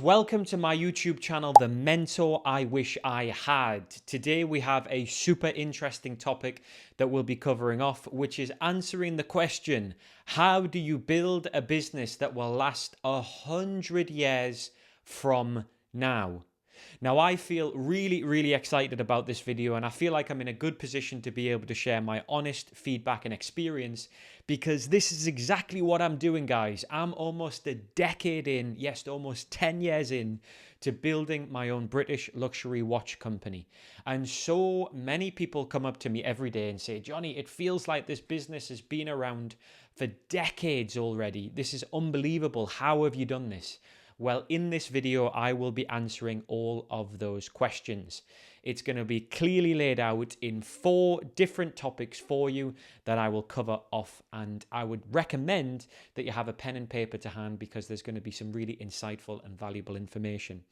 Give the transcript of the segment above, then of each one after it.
Welcome to my YouTube channel, The Mentor I Wish I Had. Today we have a super interesting topic that we'll be covering off, which is answering the question, how do you build a business that will last 100 years from now? Now, I feel really excited about this video, and I feel like I'm in a good position to be able to share my honest feedback and experience, because this is exactly what I'm doing, guys. I'm almost a decade in, yes, almost 10 years in, to building my own British luxury watch company. And so many people come up to me every day and say, Johnny, it feels like this business has been around for decades already. This is unbelievable. How have you done this? Well, in this video, I will be answering all of those questions. It's going to be clearly laid out in 4 different topics for you that I will cover off. And I would recommend that you have a pen and paper to hand, because there's going to be some really insightful and valuable information.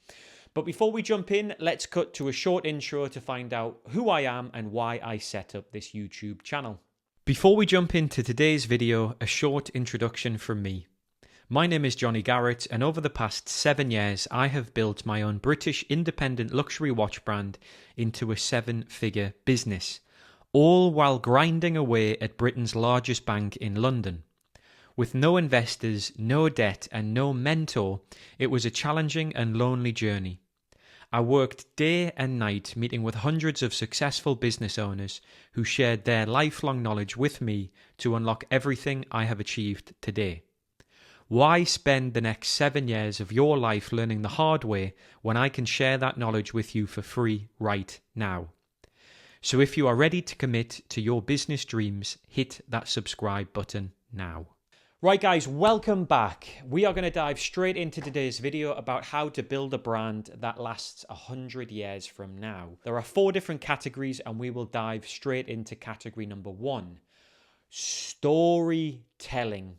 But before we jump in, let's cut to a short intro to find out who I am and why I set up this YouTube channel. Before we jump into today's video, a short introduction from me. My name is Jonny Garrett, and over the past 7 years, I have built my own British independent luxury watch brand into a 7-figure business, all while grinding away at Britain's largest bank in London. With no investors, no debt, and no mentor, it was a challenging and lonely journey. I worked day and night meeting with hundreds of successful business owners who shared their lifelong knowledge with me to unlock everything I have achieved today. Why spend the next 7 years of your life learning the hard way when I can share that knowledge with you for free right now? So if you are ready to commit to your business dreams, hit that subscribe button now. Right guys, welcome back. We are going to dive straight into today's video about how to build a brand that lasts 100 years from now. There are 4 different categories, and we will dive straight into category number 1, storytelling.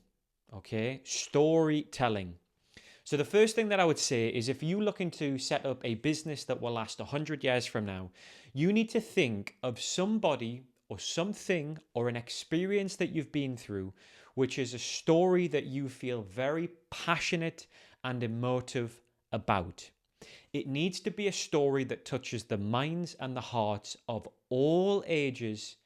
Okay, storytelling. So the first thing that I would say is, if you're looking to set up a business that will last 100 years from now, you need to think of somebody or something or an experience that you've been through, which is a story that you feel very passionate and emotive about. It needs to be a story that touches the minds and the hearts of all ages,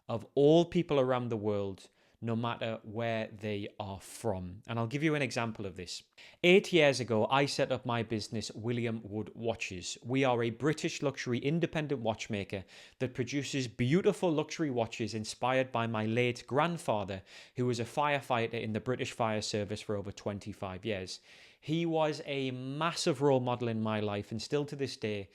of all people around the world, no matter where they are from. And I'll give you an example of this. 8 years ago, I set up my business, William Wood Watches. We are a British luxury independent watchmaker that produces beautiful luxury watches inspired by my late grandfather, who was a firefighter in the British Fire Service for over 25 years. He was a massive role model in my life, and still to this day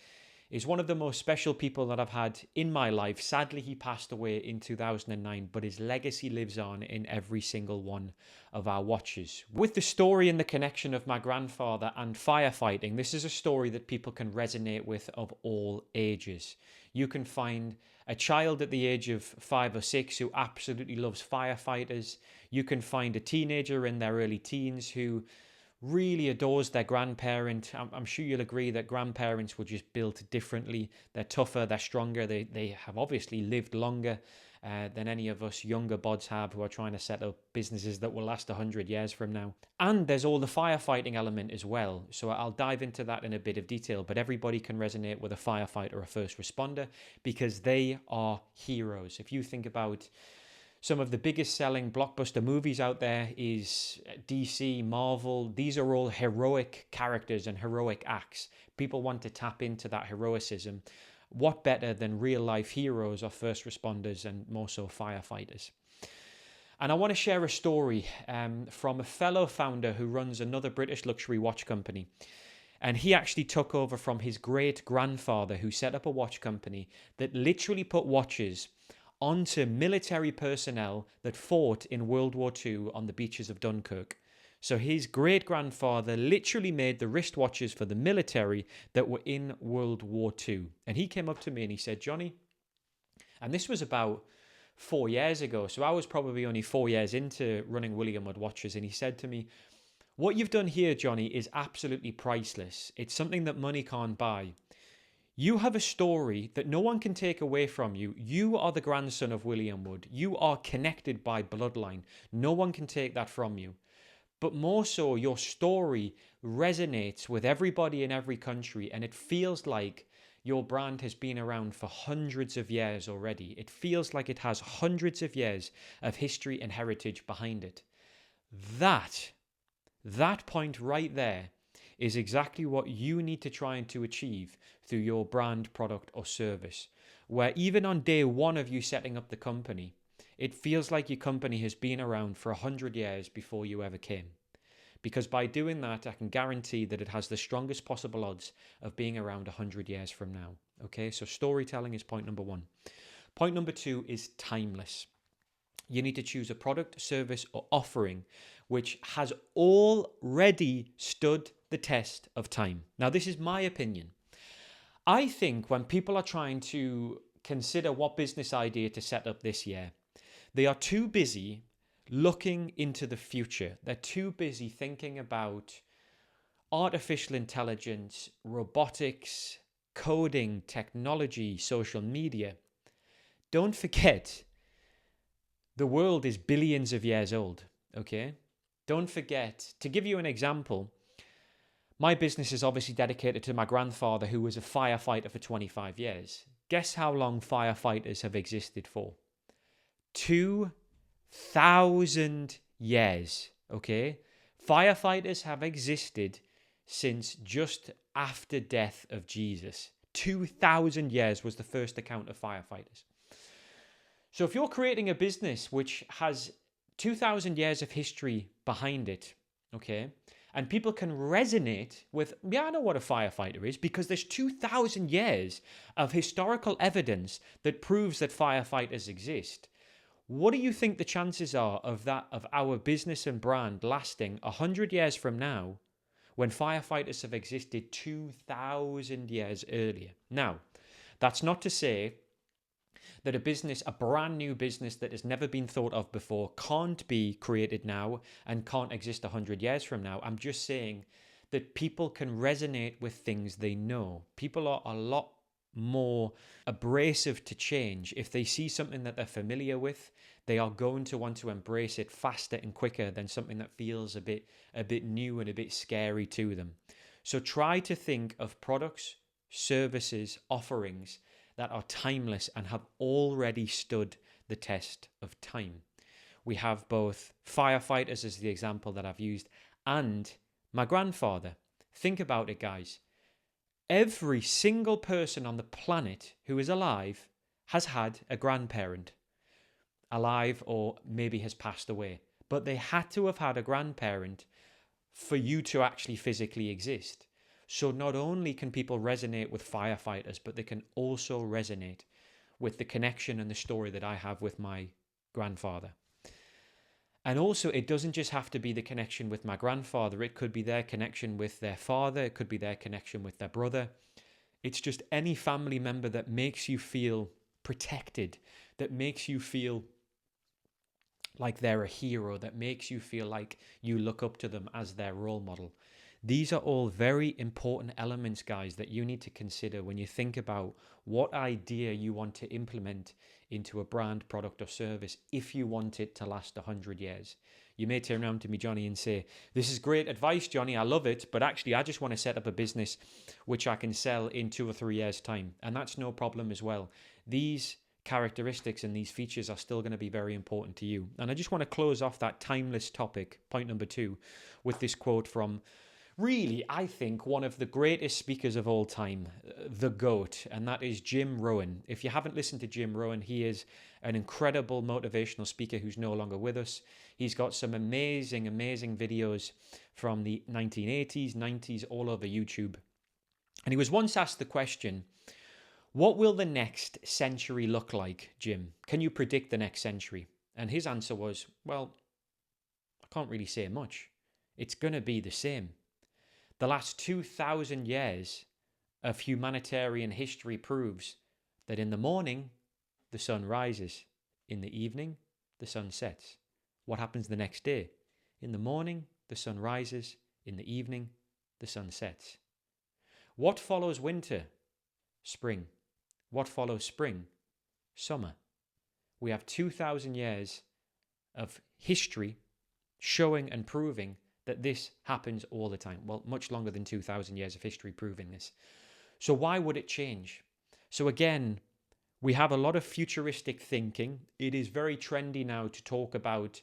is one of the most special people that I've had in my life. Sadly, he passed away in 2009, but his legacy lives on in every single one of our watches. With the story and the connection of my grandfather and firefighting, this is a story that people can resonate with, of all ages. You can find a child at the age of 5 or 6 who absolutely loves firefighters. You can find a teenager in their early teens who really adores their grandparent. I'm sure you'll agree that grandparents were just built differently. They're tougher, they're stronger, they have obviously lived longer than any of us younger bods have, who are trying to set up businesses that will last 100 years from now. And there's all the firefighting element as well. So I'll dive into that in a bit of detail, but everybody can resonate with a firefighter or a first responder, because they are heroes. If you think about some of the biggest selling blockbuster movies out there is DC, Marvel. These are all heroic characters and heroic acts. People want to tap into that heroicism. What better than real life heroes or first responders, and more so firefighters? And I want to share a story from a fellow founder who runs another British luxury watch company. And he actually took over from his great grandfather, who set up a watch company that literally put watches onto military personnel that fought in World War II on the beaches of Dunkirk. So his great-grandfather literally made the wristwatches for the military that were in World War II. And he came up to me and he said, Johnny, and this was about 4 years ago, so I was probably only 4 years into running William Wood Watches, and he said to me, what you've done here, Johnny, is absolutely priceless. It's something that money can't buy. You have a story that no one can take away from you. You are the grandson of William Wood. You are connected by bloodline. No one can take that from you. but more so your story resonates with everybody in every country, and it feels like your brand has been around for hundreds of years already. It feels like it has hundreds of years of history and heritage behind it. That point right there is exactly what you need to try and to achieve through your brand, product, or service. Where even on day one of you setting up the company, it feels like your company has been around for 100 years before you ever came. Because by doing that, I can guarantee that it has the strongest possible odds of being around 100 years from now. Okay, so storytelling is point number one. Point number two is timeless. You need to choose a product, service, or offering which has already stood the test of time. Now, this is my opinion. I think when people are trying to consider what business idea to set up this year, they are too busy looking into the future. They're too busy thinking about artificial intelligence, robotics, coding, technology, social media. Don't forget, the world is billions of years old, okay? Don't forget, to give you an example, my business is obviously dedicated to my grandfather, who was a firefighter for 25 years. Guess how long firefighters have existed for? 2,000 years, okay? Firefighters have existed since just after death of Jesus. 2,000 years was the first account of firefighters. So if you're creating a business which has 2,000 years of history behind it, okay, and people can resonate with, yeah, I know what a firefighter is, because there's 2,000 years of historical evidence that proves that firefighters exist. What do you think the chances are of that, of our business and brand lasting 100 years from now when firefighters have existed 2,000 years earlier? Now, that's not to say that a brand new business that has never been thought of before, can't be created now and can't exist 100 years from now. I'm just saying that people can resonate with things they know. People are a lot more abrasive to change. If they see something that they're familiar with, they are going to want to embrace it faster and quicker than something that feels a bit new and a bit scary to them. So try to think of products, services, offerings that are timeless and have already stood the test of time. We have both firefighters as the example that I've used, and my grandfather. Think about it, guys. Every single person on the planet who is alive has had a grandparent, alive or maybe has passed away. But they had to have had a grandparent for you to actually physically exist. So not only can people resonate with firefighters, but they can also resonate with the connection and the story that I have with my grandfather. And also, it doesn't just have to be the connection with my grandfather. It could be their connection with their father. It could be their connection with their brother. It's just any family member that makes you feel protected, that makes you feel like they're a hero, that makes you feel like you look up to them as their role model. These are all very important elements, guys, that you need to consider when you think about what idea you want to implement into a brand, product, or service if you want it to last 100 years. You may turn around to me, Jonny, and say, this is great advice, Jonny, I love it, but actually I just want to set up a business which I can sell in 2 or 3 years' time. And that's no problem as well. These characteristics and these features are still going to be very important to you. And I just want to close off that timeless topic, point number 2, with this quote from, really, I think, one of the greatest speakers of all time, the GOAT, and that is Jim Rohn. If you haven't listened to Jim Rohn, he is an incredible motivational speaker who's no longer with us. He's got some amazing, amazing videos from the 1980s, 90s, all over YouTube. And he was once asked the question, what will the next century look like, Jim? Can you predict the next century? And his answer was, well, I can't really say much. It's going to be the same. The last 2,000 years of humanitarian history proves that in the morning, the sun rises. In the evening, the sun sets. What happens the next day? In the morning, the sun rises. In the evening, the sun sets. What follows winter? Spring. What follows spring? Summer. We have 2,000 years of history showing and proving that this happens all the time. Well, much longer than 2,000 years of history proving this. So why would it change? So again, we have a lot of futuristic thinking. It is very trendy now to talk about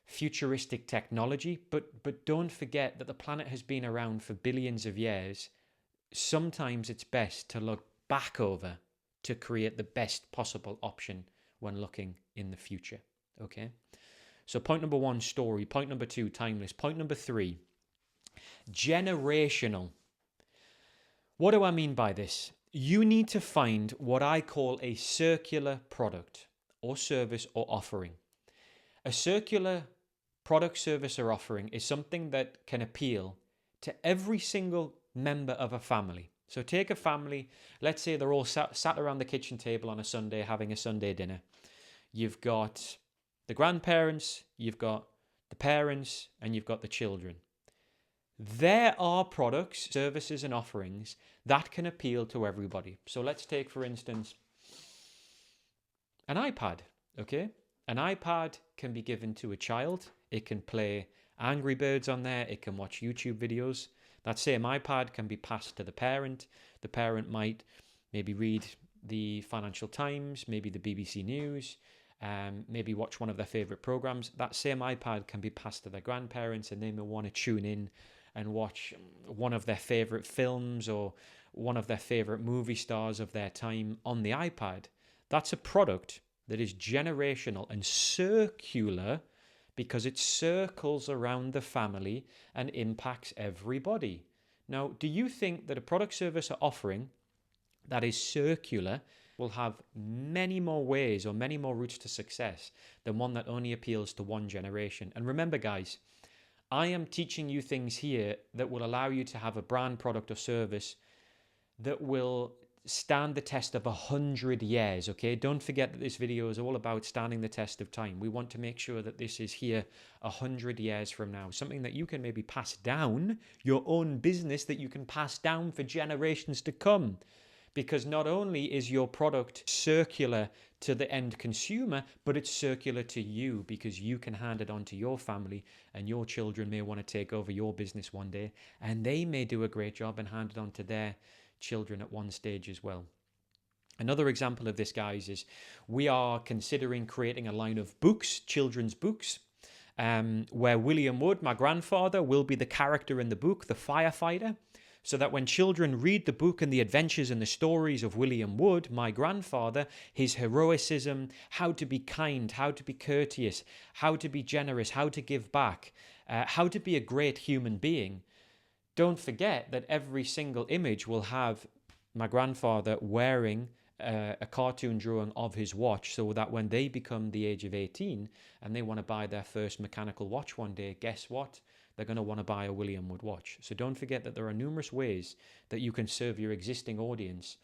futuristic technology, but don't forget that the planet has been around for billions of years. Sometimes it's best to look back over to create the best possible option when looking in the future. Okay? So point number 1, story. Point number 2, timeless. Point number 3, generational. What do I mean by this? You need to find what I call a circular product or service or offering. A circular product, service, or offering is something that can appeal to every single member of a family. So take a family, let's say they're all sat around the kitchen table on a Sunday having a Sunday dinner. You've got the grandparents, you've got the parents, and you've got the children. There are products, services, and offerings that can appeal to everybody. So let's take, for instance, an iPad, okay? An iPad can be given to a child. It can play Angry Birds on there. It can watch YouTube videos. That same iPad can be passed to the parent. The parent might maybe read the Financial Times, maybe the BBC News, maybe watch one of their favorite programs. That same iPad can be passed to their grandparents, and they may want to tune in and watch one of their favorite films or one of their favorite movie stars of their time on the iPad. That's a product that is generational and circular because it circles around the family and impacts everybody. Now, do you think that a product, service, or offering that is circular will have many more ways or many more routes to success than one that only appeals to one generation? And remember, guys, I am teaching you things here that will allow you to have a brand, product, or service that will stand the test of 100 years, okay? Don't forget that this video is all about standing the test of time. We want to make sure that this is here 100 years from now, something that you can maybe pass down, your own business that you can pass down for generations to come. Because not only is your product circular to the end consumer, but it's circular to you because you can hand it on to your family, and your children may want to take over your business one day, and they may do a great job and hand it on to their children at one stage as well. Another example of this, guys, is we are considering creating a line of books, children's books, where William Wood, my grandfather, will be the character in the book, the firefighter, so that when children read the book and the adventures and the stories of William Wood, my grandfather, his heroicism, how to be kind, how to be courteous, how to be generous, how to give back, how to be a great human being. Don't forget that every single image will have my grandfather wearing a cartoon drawing of his watch, so that when they become the age of 18 and they want to buy their first mechanical watch one day, guess what? They're going to want to buy a William Wood watch. So don't forget that there are numerous ways that you can serve your existing audience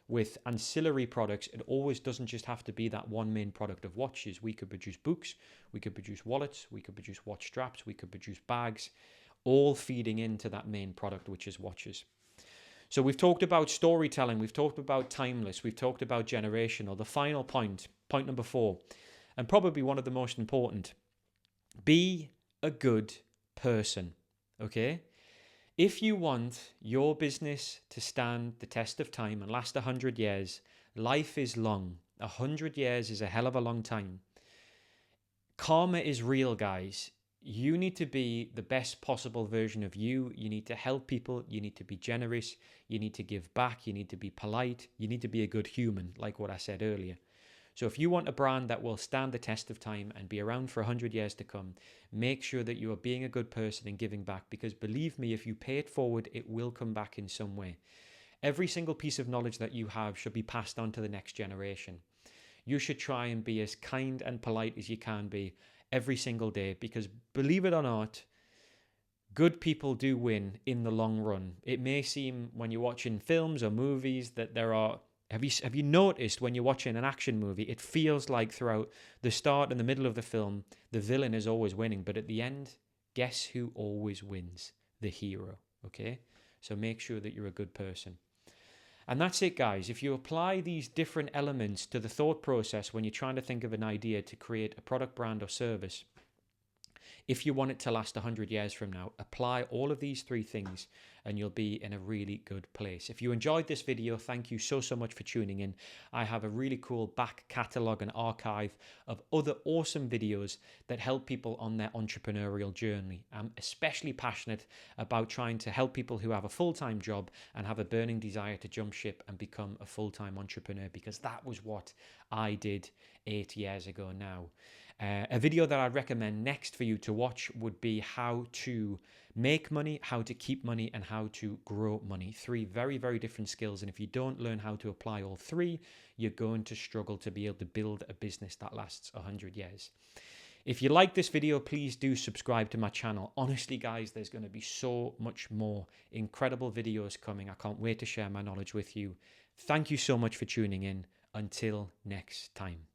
with ancillary products. It always doesn't just have to be that one main product of watches. We could produce books, we could produce wallets, we could produce watch straps, we could produce bags, all feeding into that main product, which is watches. So we've talked about storytelling, we've talked about timeless, we've talked about generational. The final point, point number 4, and probably one of the most important, be a good person, okay? If you want your business to stand the test of time and last 100 years, life is long. 100 years is a hell of a long time. Karma is real, guys. You need to be the best possible version of you. You need to help people. You need to be generous. You need to give back. You need to be polite. You need to be a good human, like what I said earlier. So if you want a brand that will stand the test of time and be around for 100 years to come, make sure that you are being a good person and giving back, because believe me, if you pay it forward, it will come back in some way. Every single piece of knowledge that you have should be passed on to the next generation. You should try and be as kind and polite as you can be every single day, because believe it or not, good people do win in the long run. It may seem when you're watching films or movies that there are... Have you noticed when you're watching an action movie, it feels like throughout the start and the middle of the film, the villain is always winning. But at the end, guess who always wins? The hero, okay? So make sure that you're a good person. And that's it, guys. If you apply these different elements to the thought process when you're trying to think of an idea to create a product, brand, or service, If you want it to last 100 years from now, apply all of these 3 things and you'll be in a really good place. If you enjoyed this video, thank you so much for tuning in. I have a really cool back catalogue and archive of other awesome videos that help people on their entrepreneurial journey. I'm especially passionate about trying to help people who have a full-time job and have a burning desire to jump ship and become a full-time entrepreneur, because that was what I did 8 years ago now. A video that I'd recommend next for you to watch would be how to make money, how to keep money, and how to grow money. 3 very, very different skills. And if you don't learn how to apply all 3, you're going to struggle to be able to build a business that lasts 100 years. If you like this video, please do subscribe to my channel. Honestly, guys, there's going to be so much more incredible videos coming. I can't wait to share my knowledge with you. Thank you so much for tuning in. Until next time.